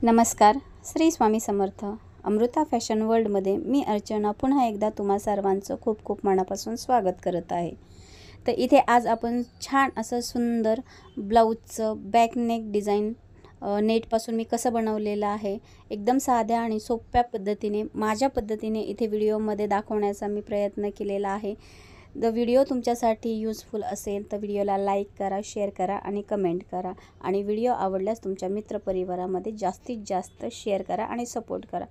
नमस्कार. श्री स्वामी समर्थ. अमृता फॅशन वर्ल्डमध्ये मी अर्चना पुन्हा एकदा तुम्हा सर्वांचं खूप खूप मनापासून स्वागत करत आहे. तर इथे आज आपण छान असं सुंदर ब्लाऊजचं बॅक नेक डिझाईन नेटपासून मी कसं बनवलेलं आहे, एकदम साध्या आणि सोप्या पद्धतीने माझ्या पद्धतीने इथे व्हिडिओमध्ये दाखवण्याचा मी प्रयत्न केलेला आहे. व्हिडिओ तुमच्यासाठी यूजफुल असेल तर व्हिडिओला लाईक करा, शेअर करा आणि कमेंट करा. आणि व्हिडिओ आवडल्यास तुमच्या मित्रपरिवारामध्ये जास्तीत जास्त शेअर करा आणि सपोर्ट करा.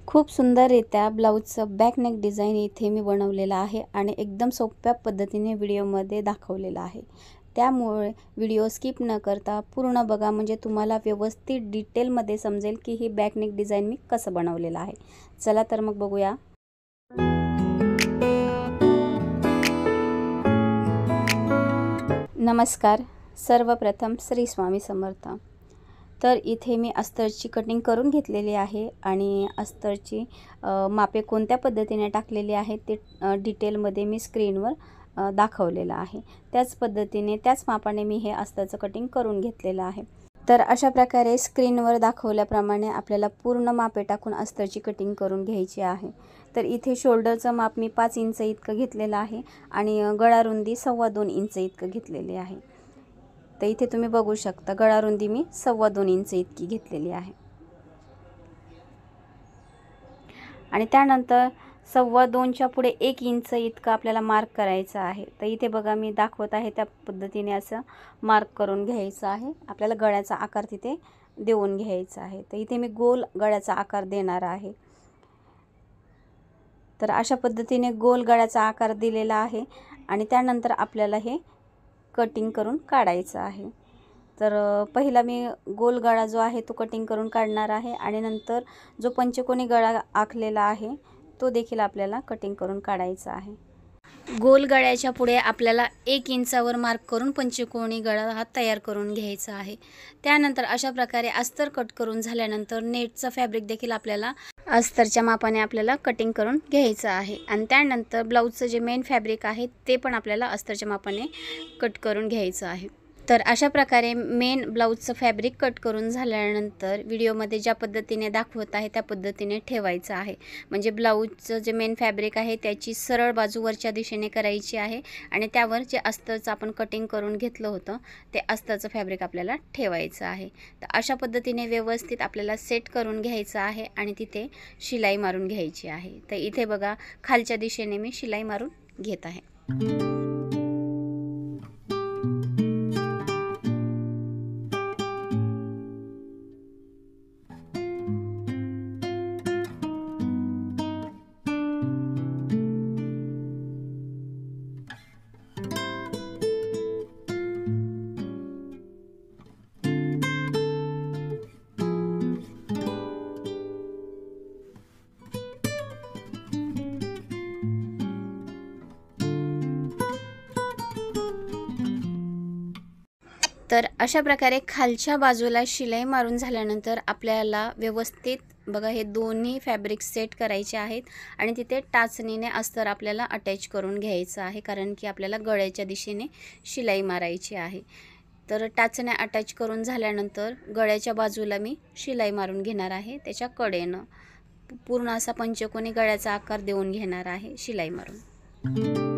खूप सुंदररित्या ब्लाऊजचं बॅक नेक डिझाईन इथे मी बनवलेलं आहे आणि एकदम सोप्या पद्धतीने व्हिडिओमध्ये दाखवलेलं आहे. त्यामुळे व्हिडिओ स्किप न करता पूर्ण बघा, म्हणजे तुम्हाला व्यवस्थित डिटेलमध्ये समजेल की ही बॅक नेक डिझाईन मी कसं बनवलेलं आहे. चला तर मग बघूया. नमस्कार. सर्वप्रथम श्री स्वामी समर्थ. तर इथे मी अस्तरची कटिंग करून घेतलेली आहे आणि अस्तरची मापे कोणत्या पद्धतीने टाकलेली आहे ते डिटेलमध्ये मी स्क्रीनवर दाखवलेलं आहे. त्याच पद्धतीने त्याच मापाने मी हे अस्तरचं कटिंग करून घेतलेलं आहे. तर अशा प्रकारे स्क्रीनवर दाखवल्याप्रमाणे आपल्याला पूर्ण मापे टाकून अस्तरची कटिंग करून घ्यायची आहे. तर इथे शोल्डरचं माप मी 5 इंच इतकं घेतलेलं आहे आणि गळा रुंदी 2.25 इंच इतकं घेतलेली आहे. तर इथे तुम्ही बघू शकता गळा रुंदी मी 2.25 इंच इतकी घेतलेली आहे. आणि त्यानंतर 2.25च्या पुढे 1 इंच इतकं आपल्याला मार्क करायचं आहे. तर इथे बघा मी दाखवत आहे त्या पद्धतीने असं मार्क करून घ्यायचं आहे. आपल्याला गळ्याचा आकार तिथे देऊन घ्यायचा आहे. तर इथे मी गोल गळ्याचा आकार देणार आहे. तर अशा पद्धतीने गोल गळ्याचा आकार दिलेला आहे आणि त्यानंतर आपल्याला हे कटिंग करून काढायचं आहे. तर पहिला मी गोल गळा जो आहे तो कटिंग करून काढणार आहे आणि नंतर जो पंचकोनी गळा आखलेला आहे तो देखील आपल्याला कटिंग करून काढायचा आहे. गोल गळ्याच्या पुढे आपल्याला 1 इंचावर मार्क करून पंचकोनी गळा हा तयार करून घ्यायचा आहे. त्यानंतर अशा प्रकारे अस्तर कट करून झाल्यानंतर नेटचं फॅब्रिक देखील आपल्याला अस्तरच्या मापाने आपल्याला कटिंग करून घ्यायचं आहे. आणि त्यानंतर ब्लाऊजचं जे मेन फॅब्रिक आहे ते पण आपल्याला अस्तरच्या मापाने कट करून घ्यायचं आहे. तर अशा प्रकारे मेन ब्लाऊजचं फॅब्रिक कट करून झाल्यानंतर व्हिडिओमध्ये ज्या पद्धतीने दाखवत आहे त्या पद्धतीने ठेवायचं आहे. म्हणजे ब्लाऊजचं जे मेन फॅब्रिक आहे त्याची सरळ बाजू वरच्या दिशेने करायची आहे आणि त्यावर जे अस्तरचं आपण कटिंग करून घेतलं होतं ते अस्तरचं फॅब्रिक आपल्याला ठेवायचं आहे. तर अशा पद्धतीने व्यवस्थित आपल्याला सेट करून घ्यायचं आहे आणि तिथे शिलाई मारून घ्यायची आहे. तर इथे बघा खालच्या दिशेने मी शिलाई मारून घेत आहे. तर अशा प्रकारे खालच्या बाजूला शिलाई मारून झाल्यानंतर आपल्याला व्यवस्थित बघा हे दोन्ही फॅब्रिक सेट करायचे आहेत आणि तिथे टाचणीने अस्तर आपल्याला अटॅच करून घ्यायचं आहे, कारण की आपल्याला गळ्याच्या दिशेने शिलाई मारायची आहे. तर टाचण्या अटॅच करून झाल्यानंतर गळ्याच्या बाजूला मी शिलाई मारून घेणार आहे. त्याच्या कडेनं पूर्ण असा पंचकोनी गळ्याचा आकार देऊन घेणार आहे शिलाई मारून.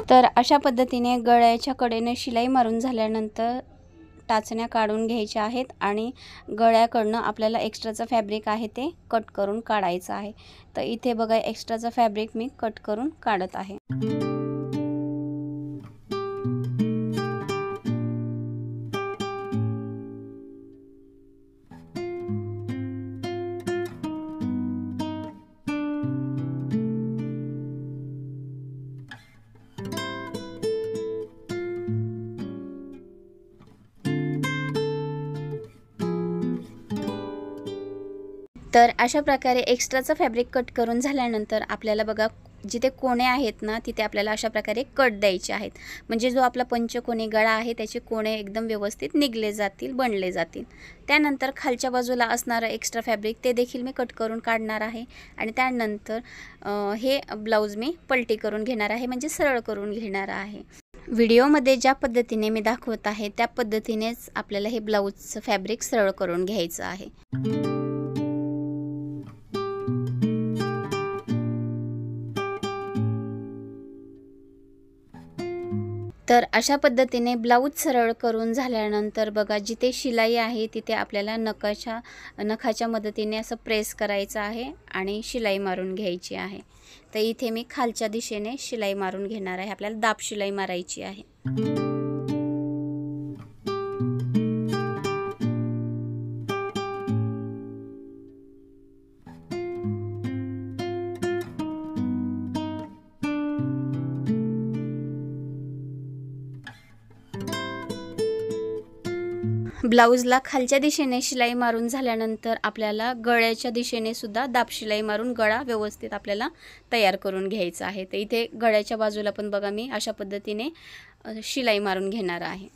तर अशा पद्धतीने गळ्याच्या कडेने शिलाई मारून झाल्यानंतर टाचण्या काढून घ्यायच्या आहेत आणि गळ्याकडनं आपल्याला एक्स्ट्राचं फॅब्रिक आहे ते कट करून काढायचं आहे. तर इथे बघा एक्स्ट्राचं फॅब्रिक मी कट करून काढत आहे. तर अशा प्रकारे एक्स्ट्राचं फॅब्रिक कट करून झाल्यानंतर आपल्याला बघा जिथे कोणे आहेत ना तिथे आपल्याला अशा प्रकारे कट द्यायचे आहेत, म्हणजे जो आपला पंचकोनी गळा आहे त्याचे कोणे एकदम व्यवस्थित निघले जातील, बनले जातील। त्यानंतर खालच्या बाजूला असणारं एक्स्ट्रा फॅब्रिक ते देखील मी कट करून काढणार आहे आणि त्यानंतर हे ब्लाऊज मी पलटी करून घेणार आहे, म्हणजे सरळ करून घेणार आहे। व्हिडिओमध्ये ज्या पद्धतीने मी दाखवत आहे त्या पद्धतीनेच आपल्याला हे ब्लाऊजचं फॅब्रिक सरळ करून घ्यायचं आहे। तर अशा पद्धतीने ब्लाऊज सरळ करून झाल्यानंतर बघा जिथे शिलाई आहे तिथे आपल्याला नखाच्या मदतीने असं प्रेस करायचं आहे आणि शिलाई मारून घ्यायची आहे। तर इथे मी खालच्या दिशेने शिलाई मारून घेणार आहे, आपल्याला दाब शिलाई मारायची आहे। ब्लाऊजला खालच्या दिशेने शिलाई मारून झाल्यानंतर आपल्याला गळ्याच्या दिशेने सुद्धा दाब शिलाई मारून गळा व्यवस्थित आपल्याला तयार करून घ्यायचा आहे। तर इथे गळ्याच्या बाजूला पण बघा मी अशा पद्धतीने शिलाई मारून घेणार आहे।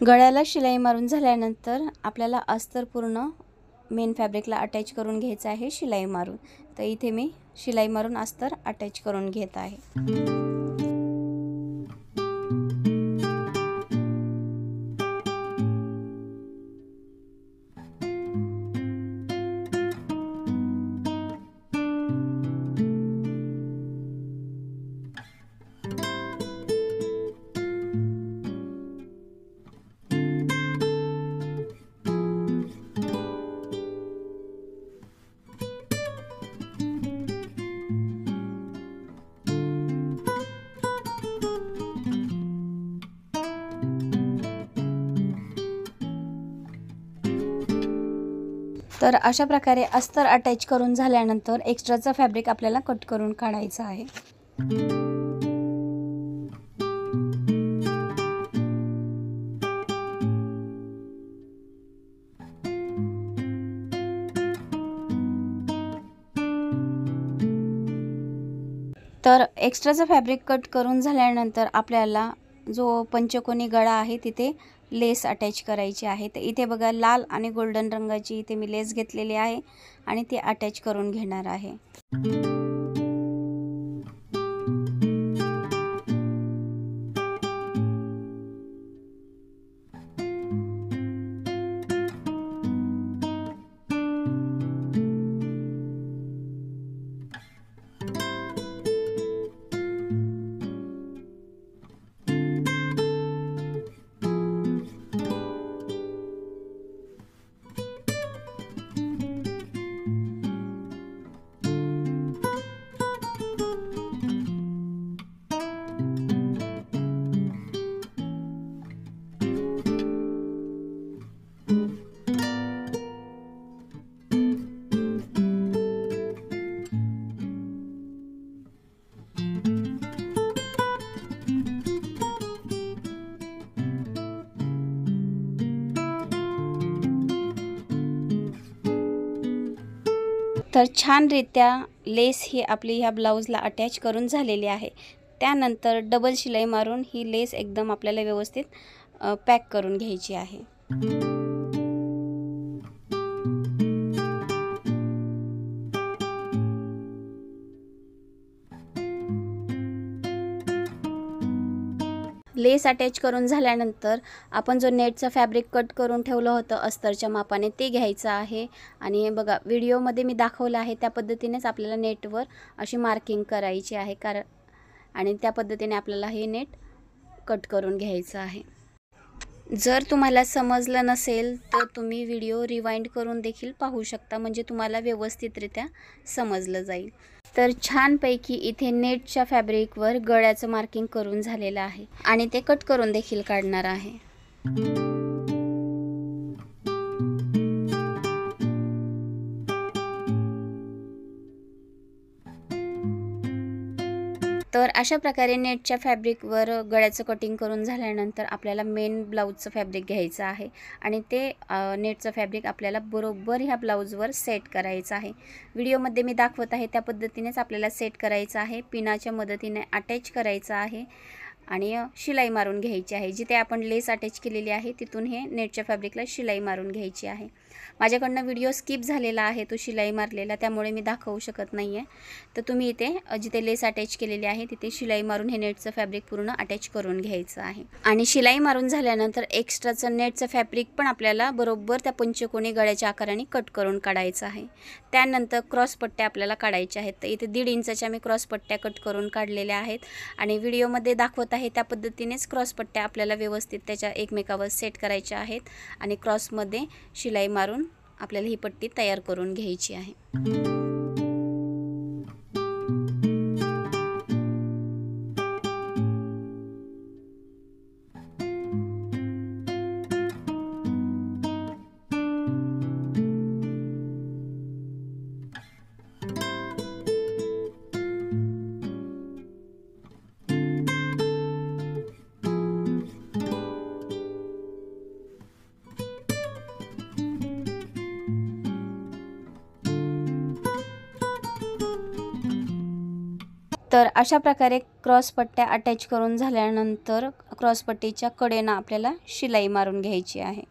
गळ्याला शिलाई मारून झाल्यानंतर आपल्याला अस्तर पूर्ण मेन फॅब्रिकला अटॅच करून घ्यायचं आहे शिलाई मारून। तर इथे मी शिलाई मारून अस्तर अटॅच करून घेत आहे। तर अशा प्रकारे अस्तर अटॅच करून झाल्यानंतर एक्स्ट्राचा फॅब्रिक आपल्याला कट करून काढायचा आहे। तर एक्स्ट्राचा फॅब्रिक कट करून झाल्यानंतर आपल्याला जो पंचकोनी गळा आहे तिथे लेस अटॅच करायची आहे। तर इथे बघा लाल आणि गोल्डन रंगाची इथे मी लेस घेतलेली आहे आणि ती अटॅच करून घेणार आहे। तर छानरित्या लेस ही आपली ह्या ब्लाऊजला अटॅच करून झालेली आहे। त्यानंतर डबल शिलाई मारून ही लेस एकदम आपल्याला व्यवस्थित पॅक करून घ्यायची आहे। लेस लेस अटॅच करून झाल्यानंतर आपण जो नेटचं फॅब्रिक कट करून ठेवलं होतं अस्तरच्या मापाने ते घ्यायचं आहे. आणि बघा व्हिडिओमध्ये मी दाखवलं आहे त्या पद्धतीनेच आपल्याला नेटवर अशी मार्किंग करायची आहे आणि त्या पद्धतीने आपल्याला हे नेट कट करून घ्यायचं आहे. जर तुम्हाला समजलं नसेल तर तुम्ही व्हिडिओ रिवाइंड करून देखील पाहू शकता, म्हणजे तुम्हाला व्यवस्थितरित्या समजलं जाईल. तर छानपैकी इथे नेटच्या फॅब्रिकवर गळ्याचं मार्किंग करून झालेलं आहे आणि ते कट करून देखील काढणार आहे. तर अशा प्रकारे नेटच्या फॅब्रिकवर गळ्याचं कटिंग करून झाल्यानंतर आपल्याला मेन ब्लाऊजचं फॅब्रिक घ्यायचं आहे आणि ते नेटचं फॅब्रिक आपल्याला बरोबर ह्या ब्लाऊजवर सेट करायचं आहे. व्हिडिओमध्ये मी दाखवत आहे त्या पद्धतीनेच आपल्याला सेट करायचं आहे. पिनाच्या मदतीने अटॅच करायचं आहे आणि शिलाई मारून घ्यायची आहे. जिथे आपण लेस अटॅच केलेली आहे तिथून हे नेटच्या फॅब्रिकला शिलाई मारून घ्यायची आहे. माझ्याकडनं व्हिडिओ स्किप झालेला आहे तो शिलाई मारलेला, त्यामुळे मी दाखवू शकत नाही आहे. तर तुम्ही इथे जिथे लेस अटॅच केलेली आहे तिथे शिलाई मारून हे नेटचं फॅब्रिक पूर्ण अटॅच करून घ्यायचं आहे. आणि शिलाई मारून झाल्यानंतर एक्स्ट्राचं नेटचं फॅब्रिक पण आपल्याला बरोबर त्या पंचकोनी गळ्याच्या आकाराने कट करून काढायचं आहे. त्यानंतर क्रॉस पट्ट्या आपल्याला काढायच्या आहेत. तर इथे 1.5 इंचाच्या मी क्रॉस पट्ट्या कट करून काढलेल्या आहेत आणि व्हिडिओमध्ये दाखवत आहे त्या पद्धतीनेच क्रॉस पट्ट्या आपल्याला व्यवस्थित त्याच्या एकमेकावर सेट करायच्या आहेत आणि क्रॉसमध्ये शिलाई मारून आपल्याला ही पट्टी तयार करून घ्यायची आहे. तर अशा प्रकारे क्रॉस पट्ट्या अटॅच करून झाल्यानंतर क्रॉस पट्टीच्या कडेनं आपल्याला शिलाई मारून घ्यायची आहे.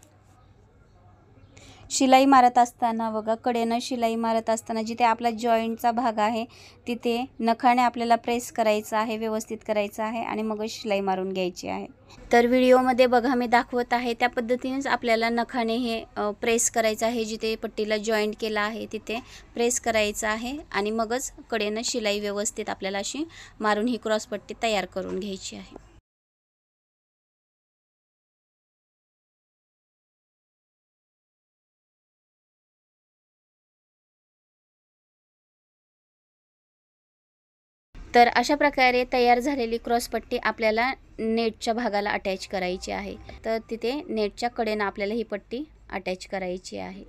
शिलाई मारत असताना बघा कडेनं शिलाई मारत असताना जिथे आपला जॉईंटचा भाग आहे तिथे नखाने आपल्याला प्रेस करायचं आहे, व्यवस्थित करायचं आहे आणि मग शिलाई मारून घ्यायची आहे. तर व्हिडिओमध्ये बघा मी दाखवत आहे त्या पद्धतीनेच आपल्याला नखाने हे प्रेस करायचं आहे. जिथे पट्टीला जॉईंट केला आहे तिथे प्रेस करायचं आहे आणि मगच कडेनं शिलाई व्यवस्थित आपल्याला अशी मारून ही क्रॉस पट्टी तयार करून घ्यायची आहे. तर अशा प्रकारे तयार झालेली क्रॉसपट्टी आपल्याला नेटच्या भागाला अटॅच करायची आहे. तर तिथे नेटच्या कडेनं आपल्याला ही पट्टी अटॅच करायची आहे.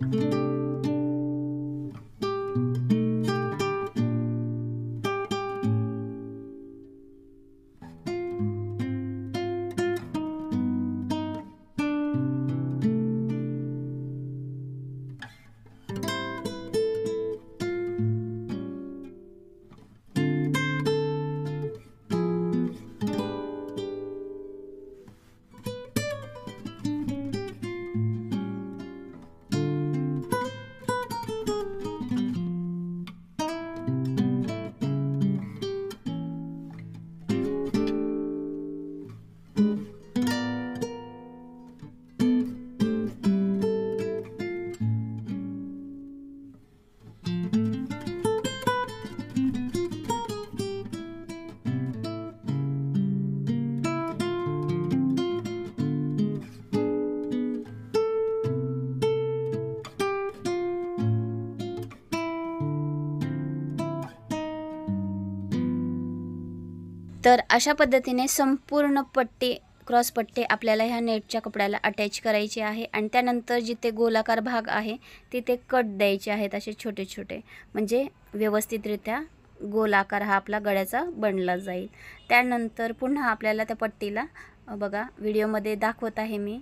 तर अशा पद्धतीने संपूर्ण पट्टी क्रॉस पट्टी आपल्याला ह्या नेटच्या कपड्याला अटॅच करायची आहे आणि त्यानंतर जिथे गोलाकार भाग आहे तिथे कट द्यायचे आहेत असे छोटे छोटे, म्हणजे व्यवस्थितरित्या गोलाकार हा आपला गळ्याचा बनला जाईल. त्यानंतर पुन्हा आपल्याला त्या पट्टीला बघा व्हिडिओमध्ये दाखवत आहे मी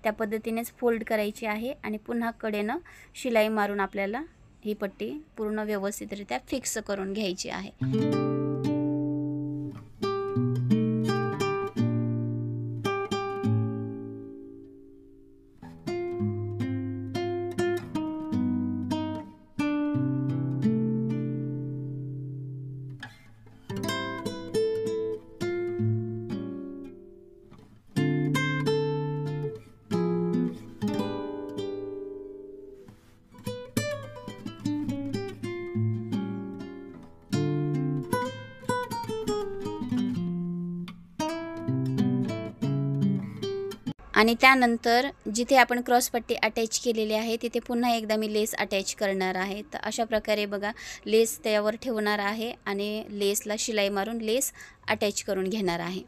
त्या पद्धतीनेच फोल्ड करायची आहे आणि पुन्हा कडेनं शिलाई मारून आपल्याला ही पट्टी पूर्ण व्यवस्थितरित्या फिक्स करून घ्यायची आहे. आणि त्यानंतर जिथे आपण क्रॉसपट्टी अटॅच केलेली आहे तिथे पुन्हा एकदा मी लेस अटॅच करणार आहे। तर अशा प्रकारे बघा लेस त्यावर ठेवणार आहे आणि लेसला शिलाई मारून लेस अटॅच करून घेणार आहे।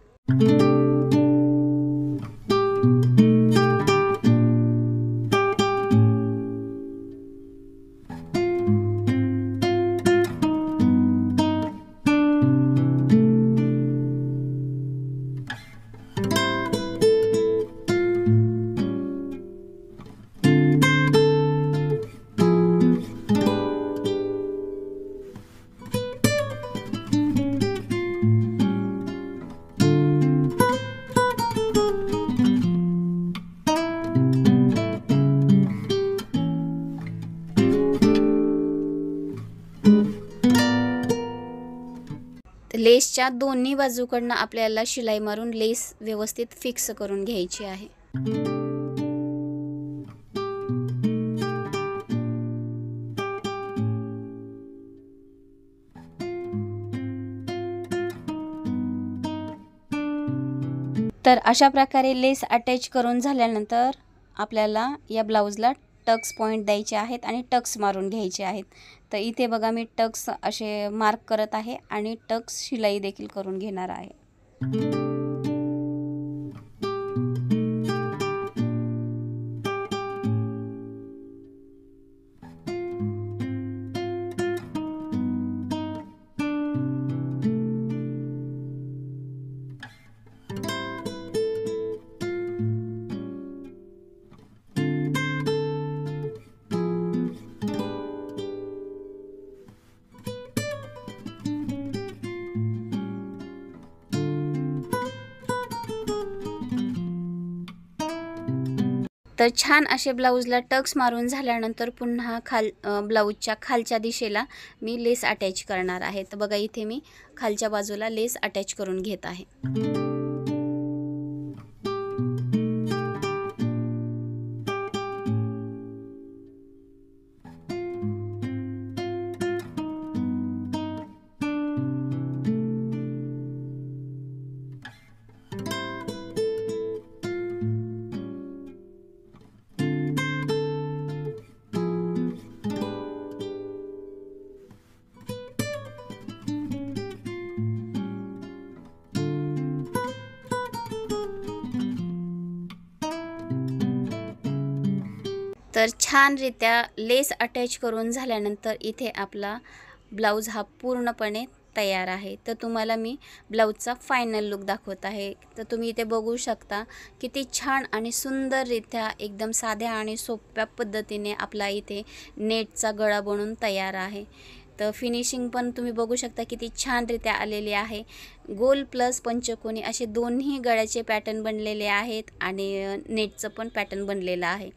लेसच्या दोन्ही बाजूकडनं आपल्याला शिलाई मारून लेस व्यवस्थित फिक्स करून घ्यायची आहे। तर अशा प्रकारे लेस अटॅच करून झाल्यानंतर आपल्याला या ब्लाउजला टक्स पॉइंट द्यायचे आहेत आणि टक्स मारून घ्यायचे आहेत। तर इथे बघा मी टक्स असे मार्क करत आहे आणि टक्स शिलाई देखील करून घेणार आहे। तर छान असे ब्लाउजला टक्स मारून झाल्यानंतर पुन्हा ब्लाउजच्या खालच्या दिशेला मी लेस अटॅच करणार आहे। तर बघा इथे मी खालच्या बाजूला लेस अटॅच करून घेत आहे। तर छानरित्या लेस अटॅच करून झाल्यानंतर इथे आपला ब्लाउज हा पूर्णपणे तयार आहे। तर तुम्हाला मी ब्लाउजचा फायनल लुक दाखवत आहे। तर तुम्ही इथे बघू शकता किती छान आणि सुंदररित्या एकदम साध्या आणि सोप्या पद्धतीने आपला इथे नेटचा गळा बनून तयार आहे। तर फिनिशिंग पण तुम्ही बघू शकता किती छानरित्या आलेली आहे। गोल प्लस पंचकोनी असे दोन्ही गळ्याचे पॅटर्न बनलेले आहेत आणि नेटचं पण पॅटर्न बनलेलं आहे।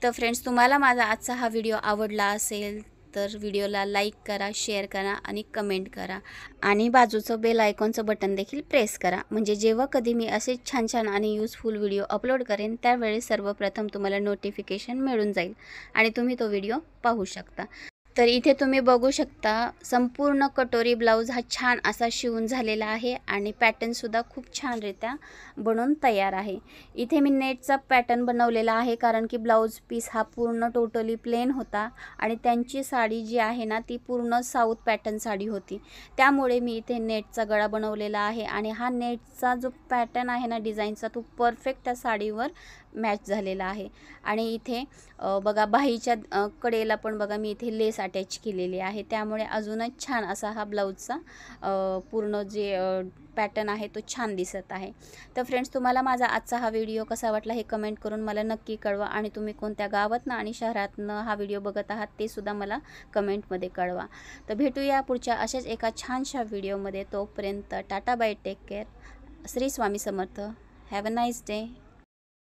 तर फ्रेंड्स तुम्हाला माझा आजचा हा व्हिडिओ आवडला असेल तर व्हिडिओला लाईक करा, शेअर करा आणि कमेंट करा आणि बाजूचं बेल आयकॉनचं बटन देखील प्रेस करा, म्हणजे जेव्हा कधी मी असे छान छान आणि यूजफुल व्हिडिओ अपलोड करेन त्यावेळेस सर्वप्रथम तुम्हाला नोटिफिकेशन मिळून जाईल आणि तुम्ही तो व्हिडिओ पाहू शकता। तर इथे तुम्ही बघू शकता संपूर्ण कटोरी ब्लाउज हा छान असा शिवून झालेला आहे आणि पॅटर्न सुद्धा खूप छानरित्या बनवून तयार आहे। इथे मी नेटचा पॅटर्न बनवलेला आहे कारण की ब्लाउज पीस हा पूर्ण टोटली प्लेन होता आणि त्यांची साडी जी आहे ना ती पूर्ण साऊथ पॅटर्न साडी होती, त्यामुळे मी इथे नेटचा गळा बनवलेला आहे आणि हा नेटचा जो पॅटर्न आहे ना डिझाईनचा तो परफेक्ट त्या साडीवर मॅच झालेला आहे। आणि इथे बघा बाहीच्या कडेला पण बघा मी इथे लेस अटॅच केलेली आहे, त्यामुळे अजूनच छान असा हा ब्लाउजचा पूर्ण जे पॅटर्न आहे तो छान दिसत आहे। तर फ्रेंड्स तुम्हाला माझा आजचा हा व्हिडिओ कसा वाटला हे कमेंट करून मला नक्की कळवा आणि तुम्ही कोणत्या गावातनं आणि शहरातनं हा व्हिडिओ बघत आहात ते सुद्धा मला कमेंटमध्ये कळवा। तर भेटूया पुढच्या अशाच एका छानशा व्हिडिओमध्ये, तोपर्यंत tata bye, take care, Shri Swami Samarth, have a nice day.